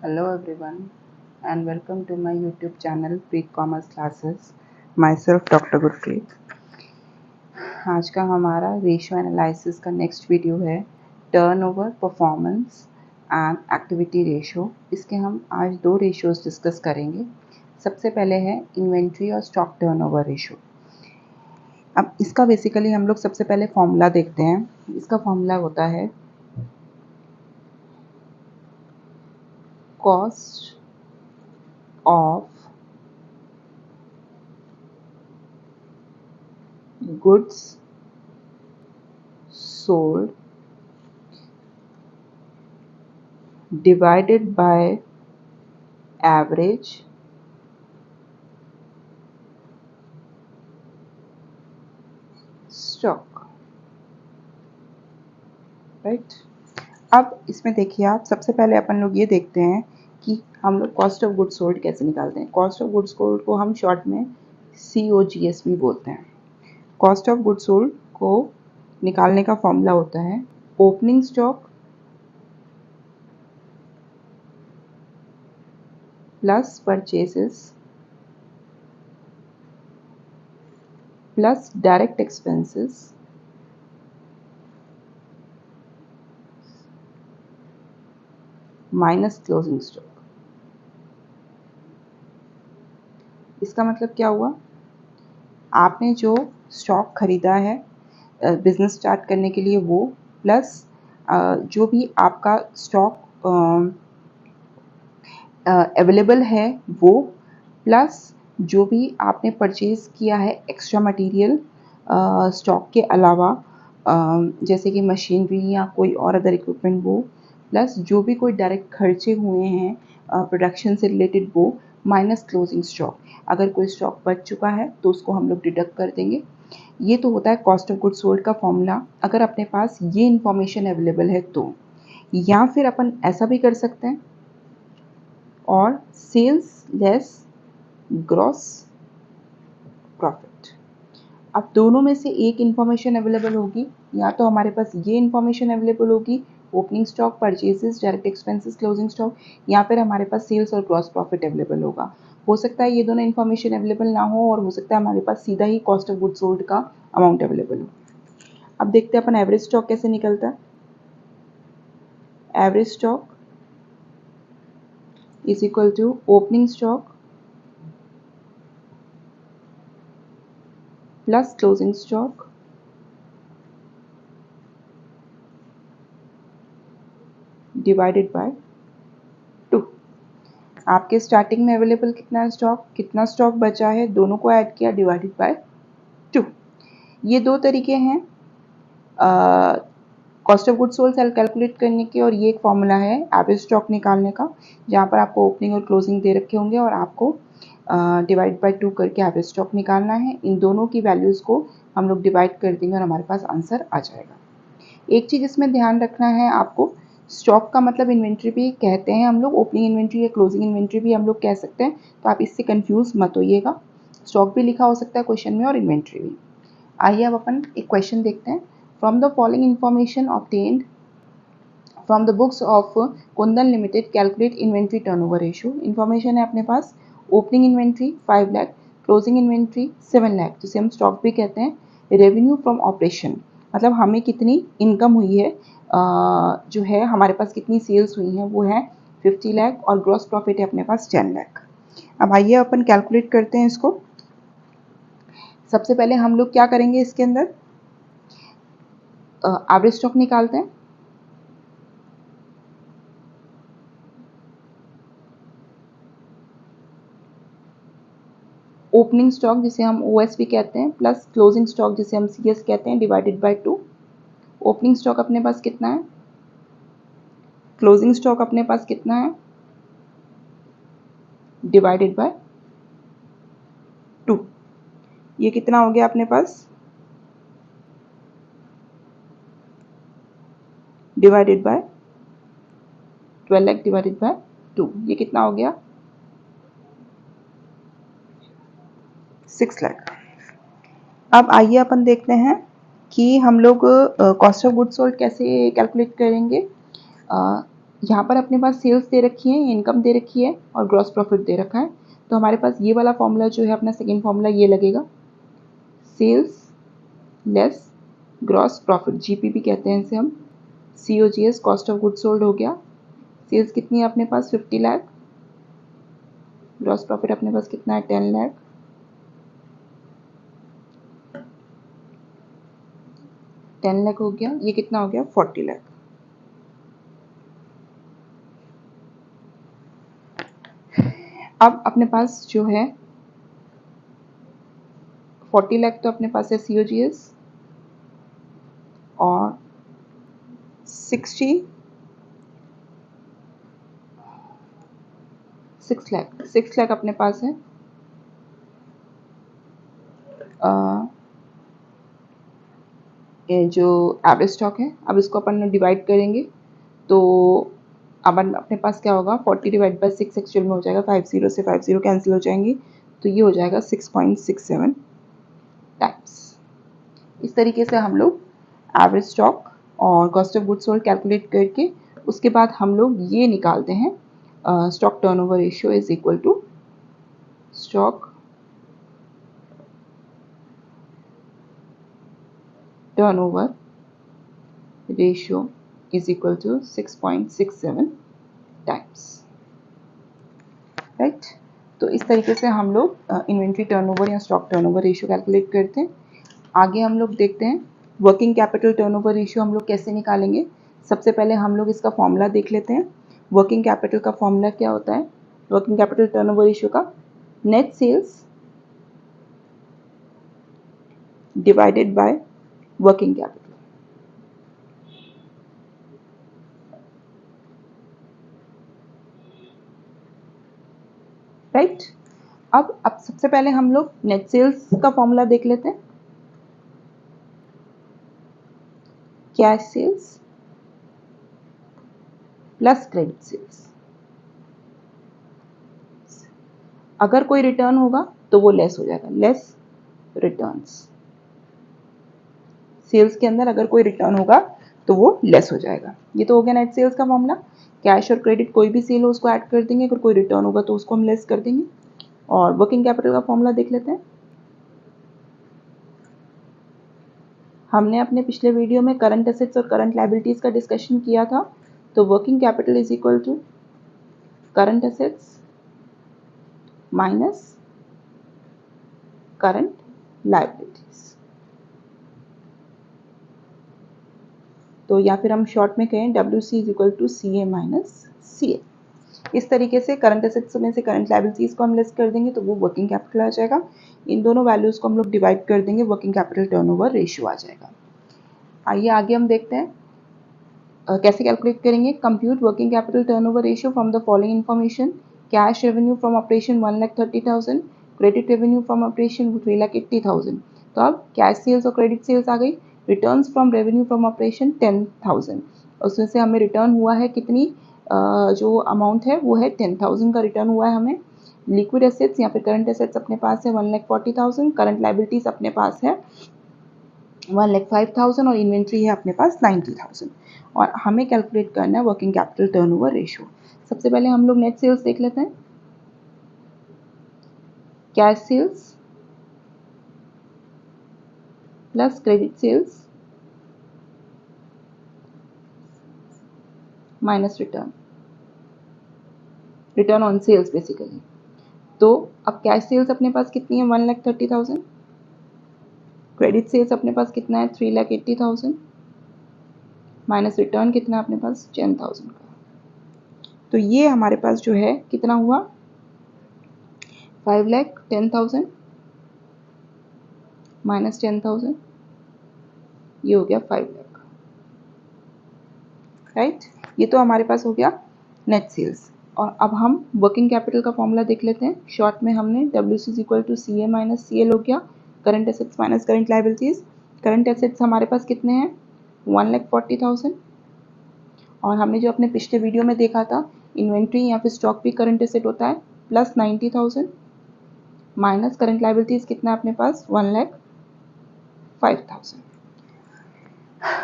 Hello everyone and welcome to my YouTube channel Pre-Commerce Classes. Myself Dr. Gurpreet. आज का हमारा ratio analysis का next video है turnover, performance and activity ratio. इसके हम आज दो रेशियोज डिस्कस करेंगे। सबसे पहले है इन्वेंट्री और स्टॉक टर्नओवर रेशियो। अब इसका बेसिकली हम लोग सबसे पहले फॉर्मूला देखते हैं। इसका फॉर्मूला होता है cost of goods sold divided by average stock, right. अब इसमें देखिए आप, सबसे पहले अपन लोग ये देखते हैं कि हम लोग कॉस्ट ऑफ गुड्स सोल्ड कैसे निकालते हैं। कॉस्ट ऑफ गुड्स सोल्ड को हम शॉर्ट में COGS भी बोलते हैं। कॉस्ट ऑफ गुड्स सोल्ड को निकालने का फॉर्मूला होता है opening stock plus purchases plus direct expenses minus closing stock. इसका मतलब क्या हुआ, आपने जो स्टॉक खरीदा है बिजनेस स्टार्ट करने के लिए वो, प्लस जो भी आपका स्टॉक अवेलेबल है वो, प्लस जो भी आपने परचेज किया है एक्स्ट्रा मटेरियल स्टॉक के अलावा, जैसे कि मशीनरी या कोई और अदर इक्विपमेंट वो, प्लस जो भी कोई डायरेक्ट खर्चे हुए हैं प्रोडक्शन से रिलेटेड वो, माइनस क्लोजिंग स्टॉक। अगर कोई स्टॉक बच चुका है तो उसको हम लोग डिडक्ट कर देंगे। ये तो होता है कॉस्ट ऑफ गुड्स सोल्ड का फॉर्मूला, अगर अपने पास ये इंफॉर्मेशन अवेलेबल है तो। या फिर अपन ऐसा भी कर सकते हैं, और सेल्स लेस ग्रॉस प्रॉफिट। अब दोनों में से एक इंफॉर्मेशन अवेलेबल होगी, या तो हमारे पास ये इंफॉर्मेशन अवेलेबल होगी opening stock, purchases, direct expenses, closing stock, या फिर हमारे पास सेल्स और ग्रॉस प्रॉफिट अवेलेबल होगा। हो सकता है ये दोनों इंफॉर्मेशन अवेलेबल ना हो, और हो सकता है हमारे पास सीधा ही कॉस्ट ऑफ गुड्स सोल्ड का अमाउंट अवेलेबल हो। अब देखते हैं अपन एवरेज स्टॉक कैसे निकलता है। Average stock is equal to opening stock plus closing stock divided by 2। आपके स्टार्टिंग में अवेलेबल कितना स्टॉक बचा है, दोनों को ऐड किया, डिवाइडेड बाय 2। ये दो तरीके हैं cost of goods sold sale calculate करने के, और ये एक फॉर्मूला है एवरेज स्टॉक निकालने का, जहाँ पर आपको ओपनिंग और क्लोजिंग दे रखे होंगे और आपको डिवाइड बाय 2 करके एवरेज स्टॉक निकालना है। इन दोनों की वैल्यूज़ को हम लोग डिवाइड कर देंगे और हमारे पास आंसर आ जाएगा। एक चीज़ इसमें ध्यान रखना है आपको, स्टॉक का मतलब इन्वेंट्री भी कहते हैं हम लोग, ओपनिंग इन्वेंट्री या क्लोजिंग इन्वेंट्री भी हम लोग कह सकते हैं, तो आप इससे कंफ्यूज मत होइएगा। स्टॉक भी लिखा हो सकता है क्वेश्चन में और इन्वेंट्री भी। आइए अब अपन एक क्वेश्चन देखते हैं। From the following information obtained from the books of Kundan limited calculate inventory turnover ratio. Information है अपने पास, opening inventory 5 lakh, closing inventory 7 lakh, जिसे हम स्टॉक भी कहते हैं। रेवेन्यू फ्रॉम ऑपरेशन मतलब हमें कितनी इनकम हुई है, जो है हमारे पास कितनी सेल्स हुई हैं वो है 50 लाख, और ग्रॉस प्रॉफिट है अपने पास 10 लाख। अब आइए अपन कैलकुलेट करते हैं इसको। सबसे पहले हम लोग क्या करेंगे, इसके अंदर एवरेज स्टॉक निकालते हैं। ओपनिंग स्टॉक जिसे हम OS भी कहते हैं, प्लस क्लोजिंग स्टॉक जिसे हम CS कहते हैं, डिवाइडेड बाय 2। ओपनिंग स्टॉक अपने पास कितना है, क्लोजिंग स्टॉक अपने पास कितना है, डिवाइडेड बाय 2। ये कितना हो गया अपने पास, divided by 12 lakh divided by 2। ये कितना हो गया, 6 लाख। अब आइए अपन देखते हैं कि हम लोग कॉस्ट ऑफ गुड्स सोल्ड कैसे कैलकुलेट करेंगे। यहाँ पर अपने पास सेल्स दे रखी है, इनकम दे रखी है और ग्रॉस प्रॉफिट दे रखा है। तो हमारे पास ये वाला फॉर्मूला जो है अपना सेकेंड फॉर्मूला ये लगेगा, sales less gross profit, GPP कहते हैं इसे हम। COGS cost of good sold हो गया। सेल्स कितनी है अपने पास 50 लाख, ग्रॉस प्रॉफिट अपने पास कितना है 10 लाख, हो गया। ये कितना हो गया 40 लाख। अब अपने पास जो है 40 लाख तो अपने पास है COGS और 6 लाख अपने पास है ये जो एवरेज स्टॉक है। अब इसको अपन डिवाइड करेंगे तो अब अपने पास क्या होगा 40 डिवाइड बाई 6 एक्चुअल में हो जाएगा 50 से 50 कैंसिल हो जाएंगे तो ये हो जाएगा 6.67 टाइम्स। इस तरीके से हम लोग एवरेज स्टॉक और cost of goods sold calculate करके उसके बाद हम लोग ये निकालते हैं stock turnover ratio is equal to stock turnover ratio is equal to 6.67 times, right. तो इस तरीके से हम लोग इन्वेंट्री टर्नओवर या स्टॉक टर्नओवर रेशियो कैलकुलेट करते हैं। आगे हम लोग देखते हैं वर्किंग कैपिटल टर्नओवर रेशियो हम लोग कैसे निकालेंगे। सबसे पहले हम लोग इसका फॉर्मूला देख लेते हैं। वर्किंग कैपिटल का फॉर्मूला क्या होता है, वर्किंग कैपिटल टर्नओवर रेशियो का net sales divided by working capital, right. अब सबसे पहले हम लोग नेट सेल्स का फॉर्मूला देख लेते हैं। Cash sales plus credit sales, अगर कोई रिटर्न होगा तो वो लेस हो जाएगा, लेस रिटर्न्स। सेल्स के अंदर अगर कोई रिटर्न होगा तो वो लेस हो जाएगा। ये तो हो गया नेट सेल्स का फॉर्मूला। कैश और क्रेडिट कोई भी सेल हो उसको ऐड कर देंगे, अगर कोई रिटर्न होगा तो उसको हम लेस कर देंगे। और वर्किंग कैपिटल का फॉर्मूला देख लेते हैं। हमने अपने पिछले वीडियो में करंट एसेट्स और करंट लायबिलिटीज का डिस्कशन किया था। तो working capital is equal to current assets minus current liabilities. तो या फिर हम शॉर्ट में कहें WC is equal to CA minus CL। इस तरीके से करंट एसेट्स में से करंट लायबिलिटीज को हम लेस कर देंगे तो वो वर्किंग कैपिटल आ जाएगा। इन दोनों वैल्यूज को हम लोग डिवाइड कर देंगे, वर्किंग कैपिटल टर्नओवर रेशियो आ जाएगा। आइए आगे हम देखते हैं कैसे कैलकुलेट करेंगे। Compute working capital turnover ratio from the following information. Cash revenue from operation 1,30,000, credit revenue from operation 3,80,000। तो अब कैश सेल्स और क्रेडिट सेल्स आ गई। Returns from revenue from operation 10,000, उसमें से हमें रिटर्न हुआ है कितनी, जो अमाउंट है वो है 10,000 का रिटर्न हुआ है हमें। लिक्विड एसेट्स या फिर करंट एसेट्स अपने पास है 1,40,000, करंट लायबिलिटीज अपने पास है 1,05,000 और इन्वेंट्री है अपने पास 90,000। और हमें कैलकुलेट करना है वर्किंग कैपिटल टर्नओवर रेशियो। सबसे पहले हम लोग नेट सेल्स देख लेते हैं। Cash sales plus credit sales minus return on sales basically. तो अब कैश सेल्स अपने पास कितनी है 1,30,000, क्रेडिट सेल्स अपने पास कितना है 3,80,000 माइनस रिटर्न कितना है अपने पास 10,000 का। तो ये हमारे पास जो है कितना हुआ 5,10,000 माइनस 10,000, ये हो गया 5 लाख, राइट। ये तो हमारे पास हो गया नेट सेल्स। और अब हम वर्किंग कैपिटल का फॉर्मूला देख लेते हैं। शॉर्ट में हमने WC is equal to CA minus CL हो गया, current assets minus current liabilities. Current assets हमारे पास कितने हैं 1,40,000 और हमने जो अपने पिछले वीडियो में देखा था इन्वेंट्री या फिर स्टॉक भी करंट एसेट होता है प्लस 90,000 माइनस करंट लायबिलिटीज कितना है अपने पास 1,05,000।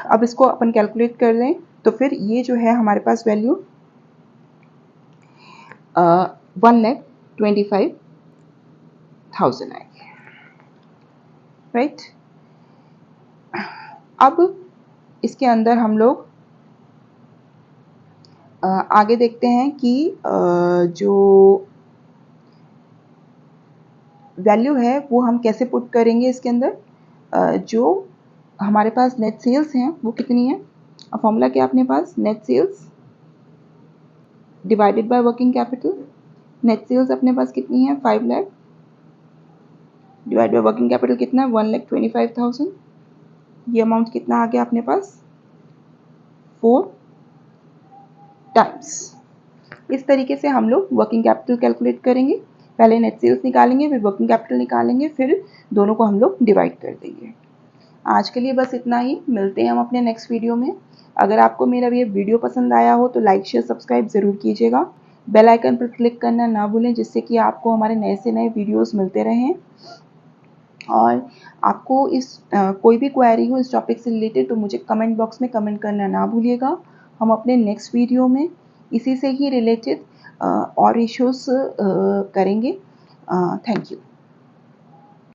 अब इसको अपन कैलकुलेट कर लें तो फिर ये जो है हमारे पास वैल्यू 1,25,000 आएगी, राइट। अब इसके अंदर हम लोग आगे देखते हैं कि जो वैल्यू है वो हम कैसे पुट करेंगे इसके अंदर। जो हमारे पास नेट सेल्स हैं वो कितनी है, फॉर्मूला क्या अपने पास, net sales divided by working capital. Net sales अपने पास कितनी है, 5 lakh divide by working capital कितना है, 1,25,000। ये अमाउंट कितना आ गया अपने पास, 4 टाइम्स। इस तरीके से हम लोग वर्किंग कैपिटल कैलकुलेट करेंगे। पहले नेट सेल्स निकालेंगे, फिर वर्किंग कैपिटल निकालेंगे, फिर दोनों को हम लोग डिवाइड कर देंगे। आज के लिए बस इतना ही, मिलते हैं हम अपने नेक्स्ट वीडियो में। अगर आपको मेरा ये वीडियो पसंद आया हो तो लाइक शेयर सब्सक्राइब ज़रूर कीजिएगा। बेल आइकन पर क्लिक करना ना भूलें, जिससे कि आपको हमारे नए से नए वीडियोस मिलते रहें। और आपको कोई भी क्वेरी हो इस टॉपिक से रिलेटेड तो मुझे कमेंट बॉक्स में कमेंट करना ना भूलिएगा। हम अपने नेक्स्ट वीडियो में इसी से ही रिलेटेड और इश्यूज करेंगे। Thank you.